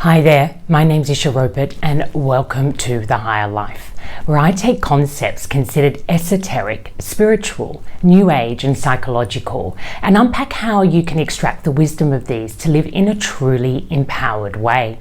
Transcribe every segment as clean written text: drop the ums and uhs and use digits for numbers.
Hi there, my name's Ischa Ropert and welcome to the Higher Life, where I take concepts considered esoteric, spiritual, new age and psychological and unpack how you can extract the wisdom of these to live in a truly empowered way.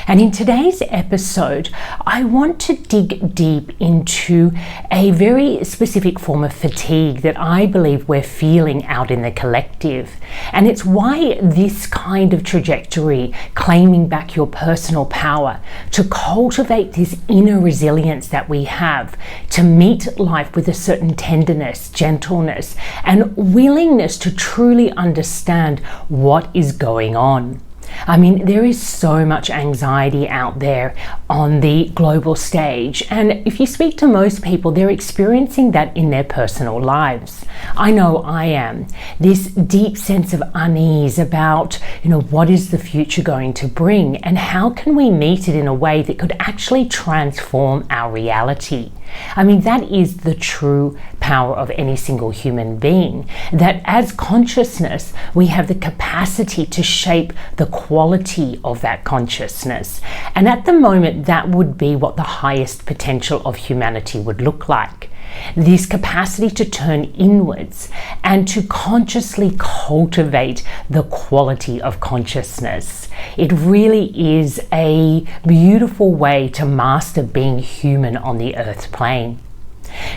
And in today's episode, I want to dig deep into a very specific form of fatigue that I believe we're feeling out in the collective. And it's why this kind of trajectory, claiming back your personal power, to cultivate this inner resilience that we have, to meet life with a certain tenderness, gentleness, and willingness to truly understand what is going on. I mean, there is so much anxiety out there on the global stage, and if you speak to most people, they're experiencing that in their personal lives. I know I am. This deep sense of unease about, what is the future going to bring, and how can we meet it in a way that could actually transform our reality. I mean, that is the true power of any single human being, that as consciousness, we have the capacity to shape the quality of that consciousness. And at the moment, that would be what the highest potential of humanity would look like. This capacity to turn inwards and to consciously cultivate the quality of consciousness. It really is a beautiful way to master being human on the earth plane.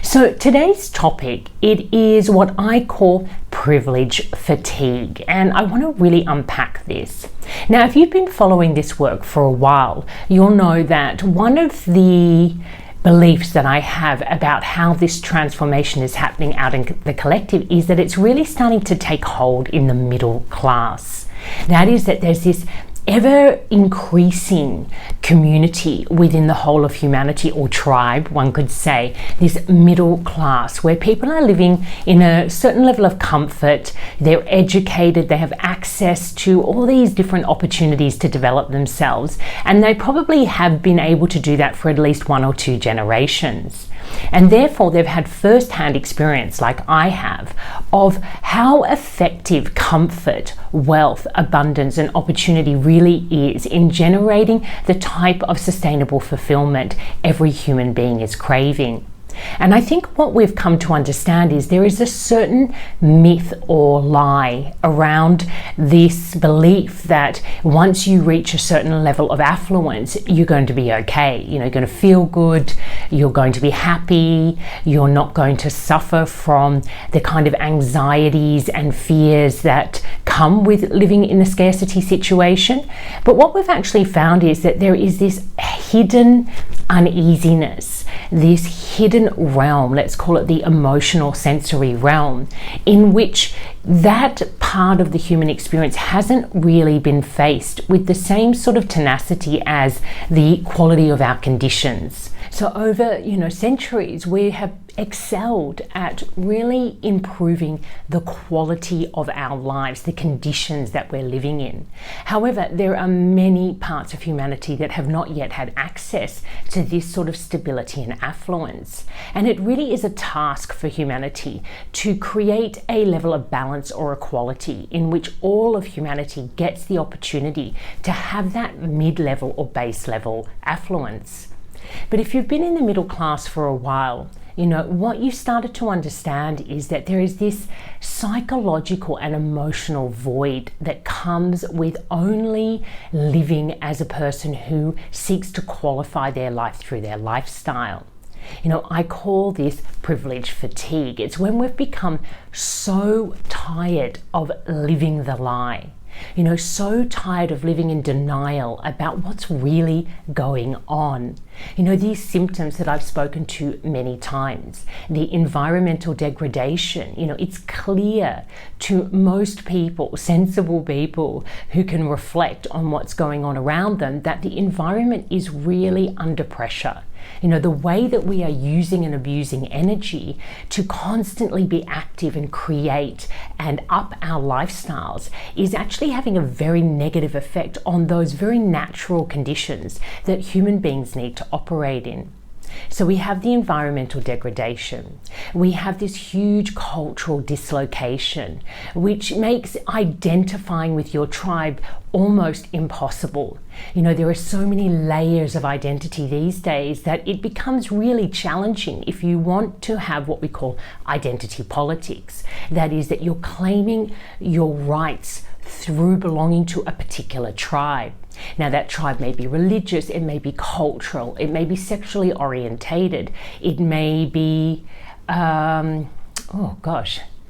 So today's topic, it is what I call privilege fatigue, and I want to really unpack this. Now, if you've been following this work for a while, you'll know that one of the beliefs that I have about how this transformation is happening out in the collective is that it's really starting to take hold in the middle class. That is that there's this ever increasing community within the whole of humanity, or tribe, one could say, this middle class where people are living in a certain level of comfort, they're educated, they have access to all these different opportunities to develop themselves, and they probably have been able to do that for at least one or two generations. And therefore they've had first-hand experience, like I have, of how effective comfort, wealth, abundance and opportunity really is in generating the type of sustainable fulfillment every human being is craving. And I think what we've come to understand is there is a certain myth or lie around this belief that once you reach a certain level of affluence, you're going to be okay. You're going to feel good, you're going to be happy, you're not going to suffer from the kind of anxieties and fears that come with living in a scarcity situation. But what we've actually found is that there is this hidden uneasiness, this hidden realm, let's call it the emotional sensory realm, in which that part of the human experience hasn't really been faced with the same sort of tenacity as the quality of our conditions. So over, centuries, we have excelled at really improving the quality of our lives, the conditions that we're living in. However, there are many parts of humanity that have not yet had access to this sort of stability and affluence. And it really is a task for humanity to create a level of balance or equality in which all of humanity gets the opportunity to have that mid-level or base level affluence. But if you've been in the middle class for a while, what you started to understand is that there is this psychological and emotional void that comes with only living as a person who seeks to qualify their life through their lifestyle. I call this privilege fatigue. It's when we've become so tired of living the lie. So tired of living in denial about what's really going on. These symptoms that I've spoken to many times, the environmental degradation, it's clear to most people, sensible people who can reflect on what's going on around them, that the environment is really under pressure. The way that we are using and abusing energy to constantly be active and create and up our lifestyles is actually having a very negative effect on those very natural conditions that human beings need to operate in. So we have the environmental degradation. We have this huge cultural dislocation, which makes identifying with your tribe almost impossible. There are so many layers of identity these days that it becomes really challenging if you want to have what we call identity politics. That is, that you're claiming your rights through belonging to a particular tribe. Now, that tribe may be religious, it may be cultural, it may be sexually orientated, it may be,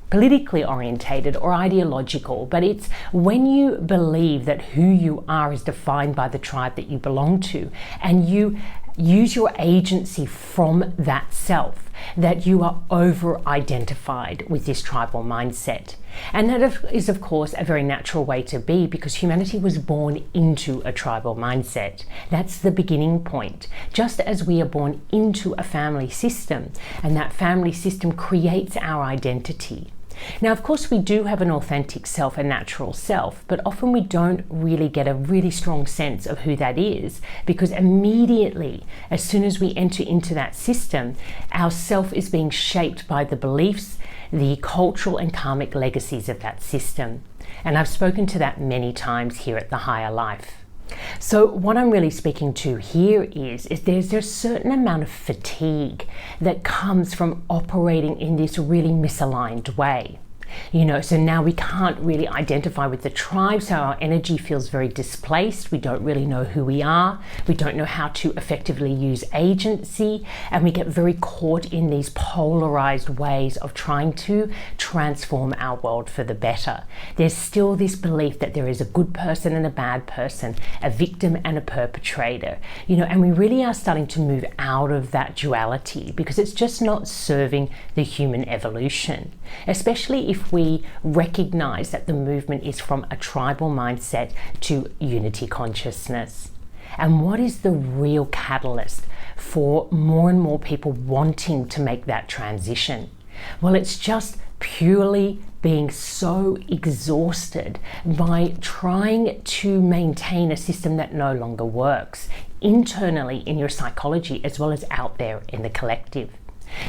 politically orientated or ideological, but it's when you believe that who you are is defined by the tribe that you belong to, and you use your agency from that self, that you are over-identified with this tribal mindset. And that is, of course, a very natural way to be, because humanity was born into a tribal mindset. That's the beginning point. Just as we are born into a family system, and that family system creates our identity. Now, of course, we do have an authentic self, a natural self, but often we don't really get a really strong sense of who that is, because immediately, as soon as we enter into that system, our self is being shaped by the beliefs, the cultural and karmic legacies of that system. And I've spoken to that many times here at the Higher Life. So what I'm really speaking to here is there's a certain amount of fatigue that comes from operating in this really misaligned way. So now we can't really identify with the tribe, so our energy feels very displaced. We don't really know who we are. We don't know how to effectively use agency, and we get very caught in these polarized ways of trying to transform our world for the better. There's still this belief that there is a good person and a bad person, a victim and a perpetrator, and we really are starting to move out of that duality, because it's just not serving the human evolution, especially if we recognize that the movement is from a tribal mindset to unity consciousness. And what is the real catalyst for more and more people wanting to make that transition? Well, it's just purely being so exhausted by trying to maintain a system that no longer works, internally in your psychology as well as out there in the collective.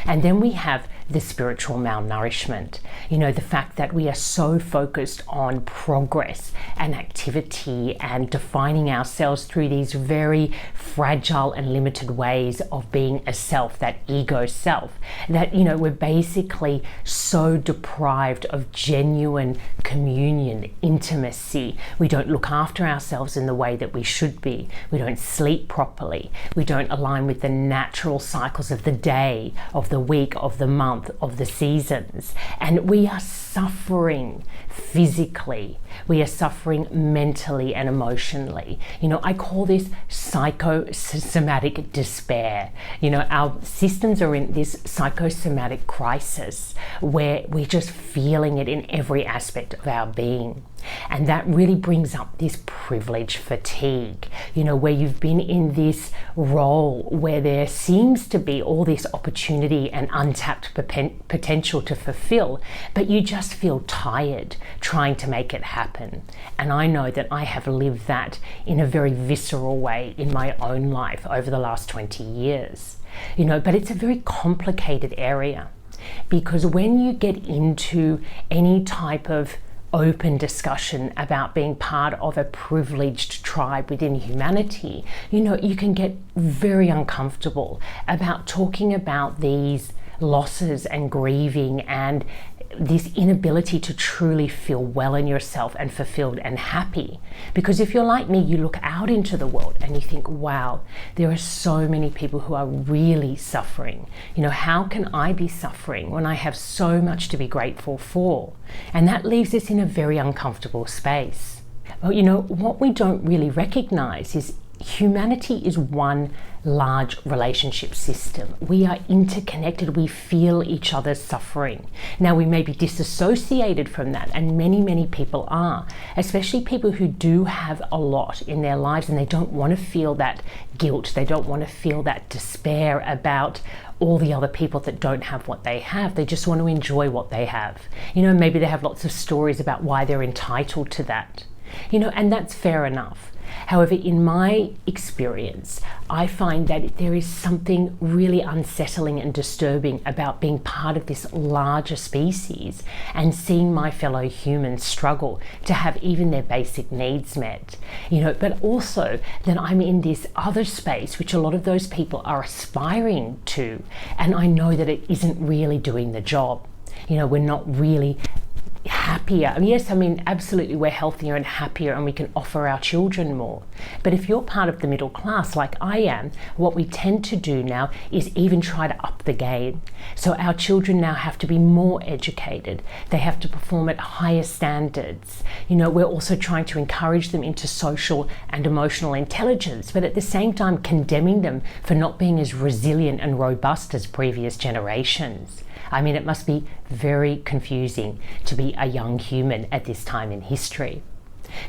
And then we have the spiritual malnourishment, the fact that we are so focused on progress and activity and defining ourselves through these very fragile and limited ways of being a self, that ego self, that, we're basically so deprived of genuine communion, intimacy. We don't look after ourselves in the way that we should be. We don't sleep properly. We don't align with the natural cycles of the day, of the week, of the month, of the seasons. And we are suffering physically. We are suffering mentally and emotionally. I call this psychosomatic despair. Our systems are in this psychosomatic crisis where we're just feeling it in every aspect of our being. And that really brings up this privilege fatigue, where you've been in this role where there seems to be all this opportunity and untapped potential to fulfill, but you just feel tired trying to make it happen. And I know that I have lived that in a very visceral way in my own life over the last 20 years, but it's a very complicated area, because when you get into any type of open discussion about being part of a privileged tribe within humanity, you can get very uncomfortable about talking about these losses and grieving and this inability to truly feel well in yourself and fulfilled and happy. Because if you're like me, you look out into the world and you think, wow, there are so many people who are really suffering. How can I be suffering when I have so much to be grateful for? And that leaves us in a very uncomfortable space. Well, what we don't really recognize is humanity is one large relationship system. We are interconnected. We feel each other's suffering. Now, we may be disassociated from that, and many people are, especially people who do have a lot in their lives and they don't want to feel that guilt. They don't want to feel that despair about all the other people that don't have what they have. They just want to enjoy what they have. Maybe they have lots of stories about why they're entitled to that. And that's fair enough. However, in my experience, I find that there is something really unsettling and disturbing about being part of this larger species and seeing my fellow humans struggle to have even their basic needs met, but also that I'm in this other space which a lot of those people are aspiring to, and I know that it isn't really doing the job. We're not really happier. Yes, absolutely, we're healthier and happier and we can offer our children more. But if you're part of the middle class like I am, what we tend to do now is even try to up the game. So our children now have to be more educated. They have to perform at higher standards. We're also trying to encourage them into social and emotional intelligence, but at the same time condemning them for not being as resilient and robust as previous generations. It must be very confusing to be a young human at this time in history.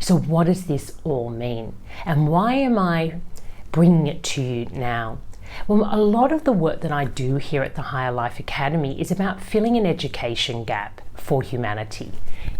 So what does this all mean? And why am I bringing it to you now? Well, a lot of the work that I do here at the Higher Life Academy is about filling an education gap for humanity.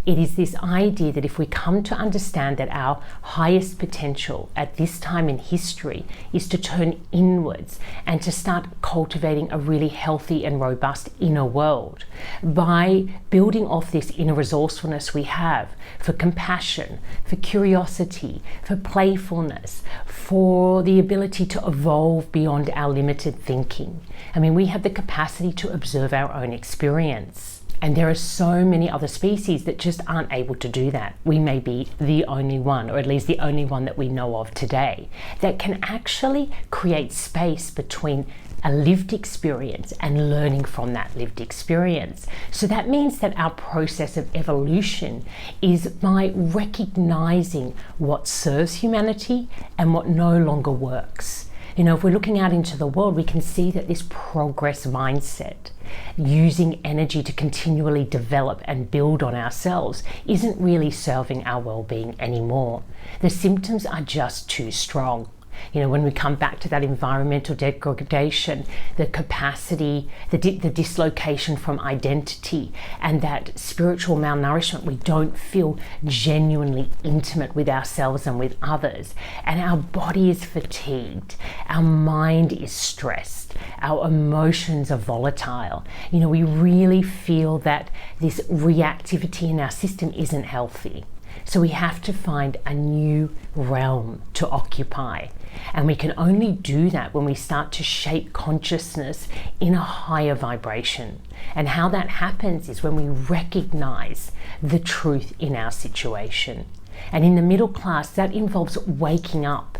It is this idea that if we come to understand that our highest potential at this time in history is to turn inwards and to start cultivating a really healthy and robust inner world by building off this inner resourcefulness we have for compassion, for curiosity, for playfulness, for the ability to evolve beyond our limited thinking. We have the capacity to observe our own experience. And there are so many other species that just aren't able to do that. We may be the only one, or at least the only one that we know of today, that can actually create space between a lived experience and learning from that lived experience. So that means that our process of evolution is by recognizing what serves humanity and what no longer works. If we're looking out into the world, we can see that this progress mindset, using energy to continually develop and build on ourselves, isn't really serving our well-being anymore. The symptoms are just too strong. When we come back to that environmental degradation, the capacity, the dislocation from identity, and that spiritual malnourishment, we don't feel genuinely intimate with ourselves and with others. And our body is fatigued, our mind is stressed, our emotions are volatile. We really feel that this reactivity in our system isn't healthy. So we have to find a new realm to occupy. And we can only do that when we start to shape consciousness in a higher vibration. And how that happens is when we recognize the truth in our situation. And in the middle class, that involves waking up,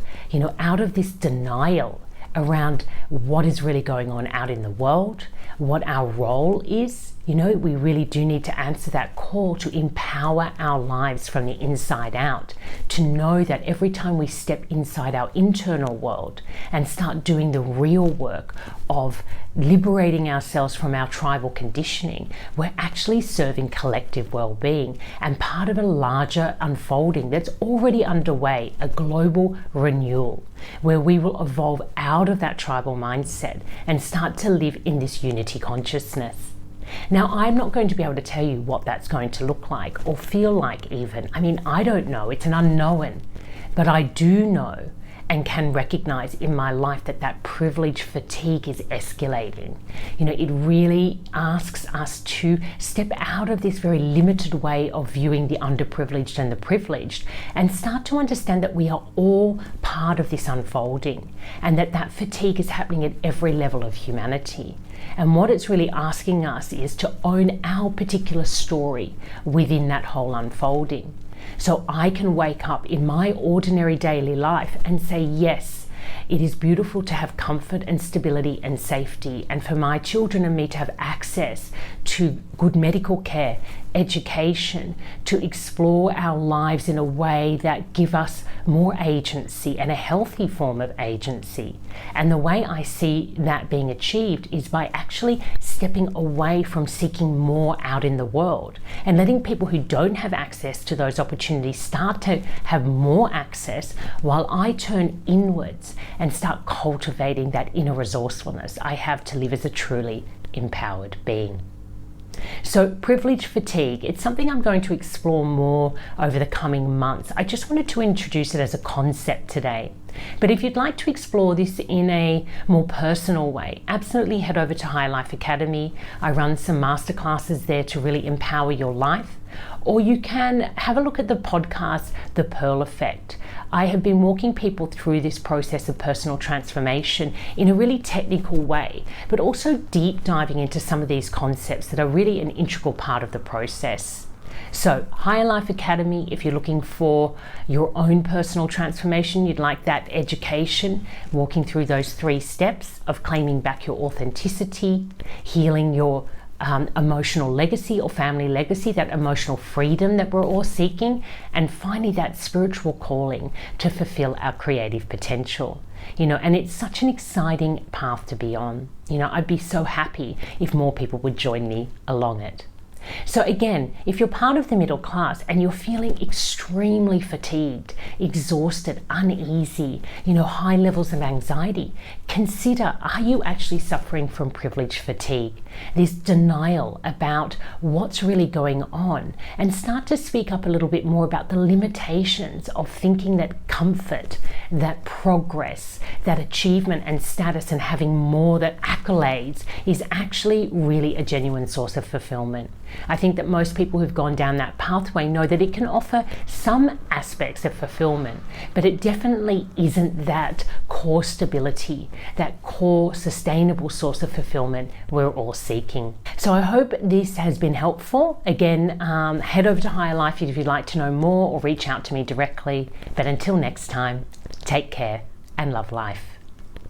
out of this denial around what is really going on out in the world, what our role is. We really do need to answer that call to empower our lives from the inside out, to know that every time we step inside our internal world and start doing the real work of liberating ourselves from our tribal conditioning, we're actually serving collective well-being and part of a larger unfolding that's already underway, a global renewal, where we will evolve out of that tribal mindset and start to live in this unity consciousness. Now, I'm not going to be able to tell you what that's going to look like or feel like even. I don't know. It's an unknown. But I do know and can recognize in my life that privilege fatigue is escalating. It really asks us to step out of this very limited way of viewing the underprivileged and the privileged and start to understand that we are all part of this unfolding and that fatigue is happening at every level of humanity. And what it's really asking us is to own our particular story within that whole unfolding. So I can wake up in my ordinary daily life and say, yes, it is beautiful to have comfort and stability and safety, and for my children and me to have access to good medical care, education, to explore our lives in a way that give us more agency and a healthy form of agency. And the way I see that being achieved is by actually stepping away from seeking more out in the world and letting people who don't have access to those opportunities start to have more access, while I turn inwards and start cultivating that inner resourcefulness I have to live as a truly empowered being. So privilege fatigue, it's something I'm going to explore more over the coming months. I just wanted to introduce it as a concept today. But if you'd like to explore this in a more personal way, absolutely head over to Higherlife Academy. I run some masterclasses there to really empower your life. Or you can have a look at the podcast, The Pearl Effect. I have been walking people through this process of personal transformation in a really technical way, but also deep diving into some of these concepts that are really an integral part of the process. So Higherlife Academy, if you're looking for your own personal transformation, you'd like that education, walking through those 3 steps of claiming back your authenticity, healing your emotional legacy or family legacy, that emotional freedom that we're all seeking, and finally that spiritual calling to fulfill our creative potential. And it's such an exciting path to be on. I'd be so happy if more people would join me along it. So again, if you're part of the middle class and you're feeling extremely fatigued, exhausted, uneasy, high levels of anxiety, consider, are you actually suffering from privilege fatigue? This denial about what's really going on, and start to speak up a little bit more about the limitations of thinking that comfort, that progress, that achievement and status and having more, that accolades is actually really a genuine source of fulfillment. I think that most people who've gone down that pathway know that it can offer some aspects of fulfillment, but it definitely isn't that core stability, that core sustainable source of fulfillment we're all seeking. So I hope this has been helpful. Again, head over to Higherlife if you'd like to know more, or reach out to me directly. But until next time, take care and love life.